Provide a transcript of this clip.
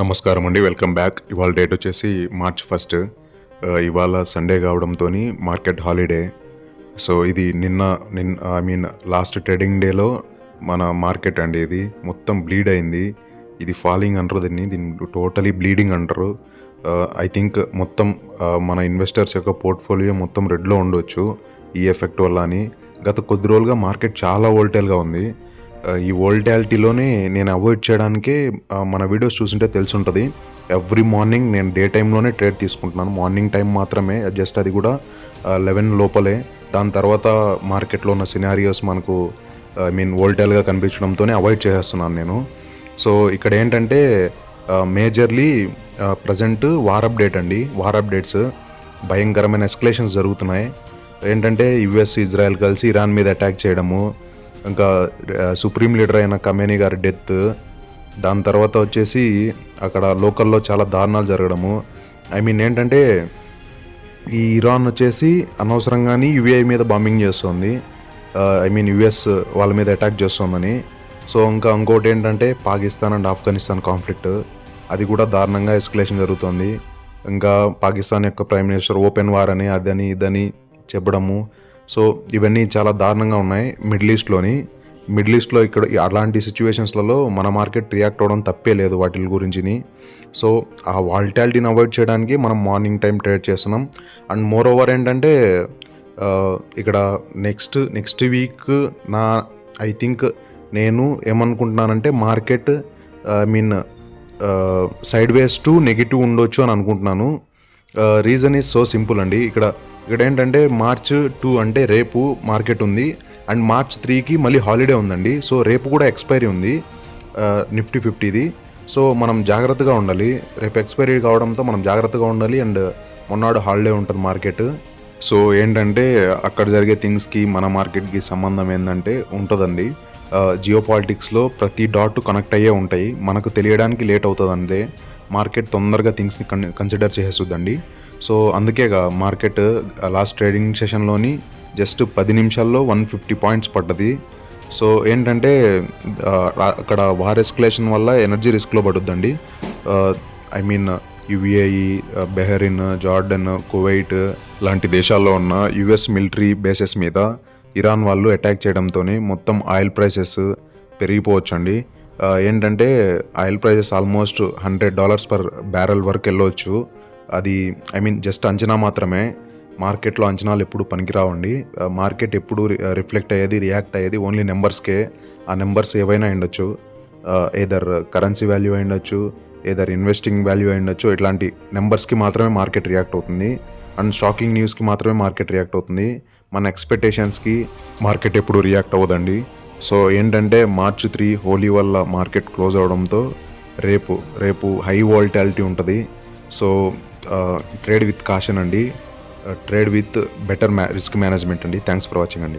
నమస్కారం అండి, welcome back. ఇవాళ డేట్ వచ్చేసి మార్చ్ 1. ఇవాళ సండే కావడంతో మార్కెట్ హాలిడే. సో ఇది లాస్ట్ ట్రేడింగ్ డేలో మన మార్కెట్ అండి. ఇది మొత్తం బ్లీడ్ అయింది. ఇది ఫాలింగ్ అంటారు, దీన్ని టోటలీ బ్లీడింగ్ అంటారు. ఐ థింక్ మొత్తం మన ఇన్వెస్టర్స్ యొక్క పోర్ట్ఫోలియో మొత్తం రెడ్లో ఉండొచ్చు ఈ ఎఫెక్ట్ వల్ల అని. గత కొద్ది రోజులుగా మార్కెట్ చాలా వోల్టైల్గా ఉంది. ఈ వోల్టాలిటీలోనే నేను అవాయిడ్ చేయడానికే మన వీడియోస్ చూస్తుంటే తెలుసుంటుంది. ఎవ్రీ మార్నింగ్ నేను డే టైంలోనే ట్రేడ్ తీసుకుంటున్నాను. మార్నింగ్ టైం మాత్రమే, జస్ట్ అది కూడా 11 లోపలే. దాని తర్వాత మార్కెట్లో ఉన్న సినారియోస్ మనకు వోల్టైల్గా కనిపించడంతోనే అవాయిడ్ చేసేస్తున్నాను నేను. సో ఇక్కడ ఏంటంటే మేజర్లీ ప్రజెంట్ వార్ అప్డేట్ అండి. వార్ అప్డేట్స్ భయంకరమైన ఎస్కలేషన్స్ జరుగుతున్నాయి. ఏంటంటే యుఎస్ ఇజ్రాయెల్ కలిసి ఇరాన్ మీద అటాక్ చేయడము, ఇంకా సుప్రీం లీడర్ అయిన ఖమేనీ గారి డెత్, దాని తర్వాత వచ్చేసి అక్కడ లోకల్లో చాలా దారుణాలు జరగడము. ఏంటంటే ఈ ఇరాన్ వచ్చేసి అనవసరంగానే యుఏఈ మీద బాంబింగ్ చేస్తుంది. యుఎస్ వాళ్ళ మీద అటాక్ చేస్తుందని. సో ఇంకోటి ఏంటంటే పాకిస్తాన్ అండ్ ఆఫ్ఘనిస్తాన్ కాన్ఫ్లిక్ట్, అది కూడా దారుణంగా ఎస్కలేషన్ జరుగుతుంది. ఇంకా పాకిస్తాన్ యొక్క ప్రైమ్ మినిస్టర్ ఓపెన్ వార్ అని అదని ఇదని చెప్పడము. సో ఇవన్నీ చాలా దారుణంగా ఉన్నాయి మిడిల్ ఈస్ట్లో. ఇక్కడ అలాంటి సిచ్యువేషన్స్లలో మన మార్కెట్ రియాక్ట్ అవ్వడం తప్పే లేదు వాటి గురించి. సో ఆ వాల్టాలిటీని అవాయిడ్ చేయడానికి మనం మార్నింగ్ టైం ట్రేడ్ చేస్తున్నాం. అండ్ మోర్ ఓవర్ ఏంటంటే ఇక్కడ నెక్స్ట్ వీక్ ఐ థింక్ నేను ఏమనుకుంటున్నానంటే market sideways to negative ఉండొచ్చు అని అనుకుంటున్నాను. రీజన్ ఈజ్ సో సింపుల్ అండి. ఇక్కడ ఏంటంటే మార్చ్ 2 అంటే రేపు మార్కెట్ ఉంది, అండ్ మార్చ్ 3కి మళ్ళీ హాలిడే ఉందండి. సో రేపు కూడా ఎక్స్పైరీ ఉంది నిఫ్టీ 50ది. సో మనం జాగ్రత్తగా ఉండాలి. రేపు ఎక్స్పైరీ కావడంతో మనం జాగ్రత్తగా ఉండాలి. అండ్ మొన్నాడు హాలిడే ఉంటుంది మార్కెట్. సో ఏంటంటే అక్కడ జరిగే థింగ్స్కి మన మార్కెట్కి సంబంధం ఏంటంటే ఉంటుందండి. జియో పాలిటిక్స్లో ప్రతి డాట్ కనెక్ట్ అయ్యే ఉంటాయి. మనకు తెలియడానికి లేట్ అవుతుంది అంతే. మార్కెట్ తొందరగా థింగ్స్ని కన్సిడర్ చేసేస్తుందండి. సో అందుకేగా మార్కెట్ లాస్ట్ ట్రేడింగ్ సెషన్లోని జస్ట్ 10 నిమిషాల్లో 150 పాయింట్స్ పడ్డది. సో ఏంటంటే అక్కడ వార్ ఎస్కలేషన్ వల్ల ఎనర్జీ రిస్క్లో పడుద్దండి. యుఏఈ, బెహరిన్, జార్డన్, కువైట్ లాంటి దేశాల్లో ఉన్న యుఎస్ మిలిటరీ బేసెస్ మీద ఇరాన్ వాళ్ళు అటాక్ చేయడంతో మొత్తం ఆయిల్ ప్రైసెస్ పెరిగిపోవచ్చండి. ఏంటంటే oil prices almost $100 per barrel వరకు వెళ్ళవచ్చు. అది జస్ట్ అంచనా మాత్రమే. మార్కెట్లో అంచనాలు ఎప్పుడు పనికిరావండి. మార్కెట్ ఎప్పుడు రియాక్ట్ అయ్యేది ఓన్లీ నెంబర్స్కే. ఆ నెంబర్స్ ఏవైనా ఉండొచ్చు, ఏదర్ కరెన్సీ వాల్యూ అయ్యుండొచ్చు, ఏదర్ ఇన్వెస్టింగ్ వాల్యూ అయ్యుండొచ్చు. ఇట్లాంటి నెంబర్స్కి మాత్రమే మార్కెట్ రియాక్ట్ అవుతుంది. అండ్ షాకింగ్ న్యూస్కి మాత్రమే మార్కెట్ రియాక్ట్ అవుతుంది. మన ఎక్స్పెక్టేషన్స్కి మార్కెట్ ఎప్పుడు రియాక్ట్ అవ్వదండి. సో ఏంటంటే మార్చ్ 3 హోలీ వల్ల మార్కెట్ క్లోజ్ అవడంతో రేపు హై వాల్టాలిటీ ఉంటుంది. సో ట్రేడ్ విత్ కాషన్ అండి, trade with better risk management అండి. థ్యాంక్స్ ఫర్ వాచింగ్ అండి.